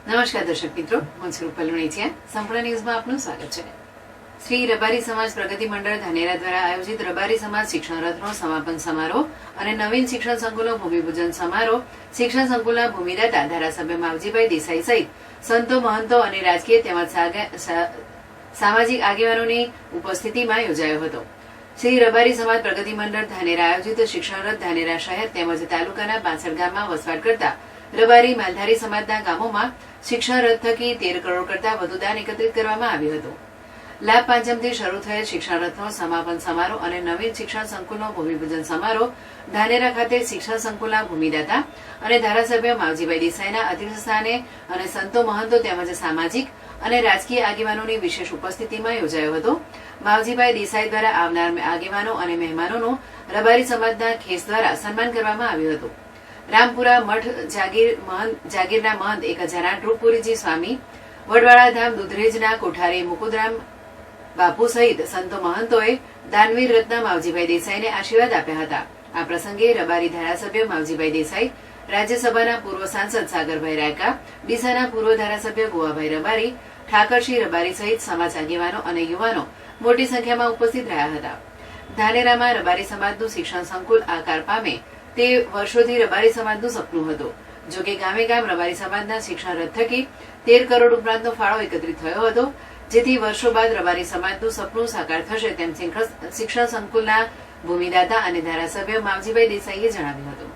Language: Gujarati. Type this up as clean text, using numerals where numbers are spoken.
નમસ્કાર દર્શક મિત્રો, હું છું રૂપલ લુણીચિયા. સંપૂર્ણ ન્યૂઝમાં આપનું સ્વાગત છે. શ્રી રબારી સમાજ પ્રગતિ મંડળ ધાનેરા દ્વારા આયોજિત રબારી સમાજ શિક્ષણ રથનો સમાપન સમારોહ અને નવીન શિક્ષણ સંકુલનો ભૂમિપૂજન સમારોહ શિક્ષણ સંકુલના ભૂમિદાતા ધારાસભ્ય માવજીભાઈ દેસાઈ સહિત સંતો, મહંતો અને રાજકીય તેમજ સામાજિક આગેવાનોની ઉપસ્થિતિમાં યોજાયો હતો. શ્રી રબારી સમાજ પ્રગતિ મંડળ ધાનેરા આયોજિત શિક્ષણ રથ ધાનેરા શહેર તેમજ તાલુકાના 65 ગામમાં વસવાટ કરતા રબારી માલધારી સમાજના ગામોમાં શિક્ષણ રથ થકી 13 કરોડ કરતા વધુ દાન એકત્રિત કરવામાં આવ્યું હતું. લાભ પાંચમથી શરૂ થયેલ શિક્ષણ રથનો સમાપન સમારોહ અને નવીન શિક્ષણ સંકુલનો ભૂમિપૂજન સમારોહ ધાનેરા ખાતે શિક્ષણ સંકુલના ભૂમિદાતા અને ધારાસભ્ય માવજીભાઈ દેસાઈના અધ્યક્ષસ્થાને અને સંતો, મહંતો તેમજ સામાજિક અને રાજકીય આગેવાનોની વિશેષ ઉપસ્થિતિમાં યોજાયો હતો. માવજીભાઈ દેસાઈ દ્વારા આવનાર આગેવાનો અને મહેમાનોનું રબારી સમાજના ખેસ દ્વારા સન્માન કરવામાં આવ્યું હતું. રામપુરા મઠ જાગીરના મહંત 1008 રૂપપુરીજી સ્વામી, વડવાળા ધામ દુધરેજના કોઠારી મુકુદરામ બાપુ સહિત સંતો, મહંતોએ દાનવીર રત્ન માવજીભાઈ દેસાઈને આશીર્વાદ આપ્યા હતા. આ પ્રસંગે રબારી ધારાસભ્ય માવજીભાઈ દેસાઈ, રાજ્યસભાના પૂર્વ સાંસદ સાગરભાઈ રાયકા, ડીસાના પૂર્વ ધારાસભ્ય ગોવાભાઈ રબારી, ઠાકરસિંહ રબારી સહિત સમાજ આગેવાનો અને યુવાનો મોટી સંખ્યામાં ઉપસ્થિત રહ્યા હતા. ધાનેરામાં રબારી સમાજનું શિક્ષણ સંકુલ આકાર પામે તે વર્ષોથી રબારી સમાજનું સપનું હતું. જોકે ગામે ગામ રબારી સમાજના શિક્ષણ રથ થકી 13 કરોડ ઉપરાંતનો ફાળો એકત્રિત થયો હતો, જેથી વર્ષો બાદ રબારી સમાજનું સપનું સાકાર થશે તેમ શિક્ષણ સંકુલના ભૂમિદાતા અને ધારાસભ્ય માવજીભાઈ દેસાઈએ જણાવ્યું હતું.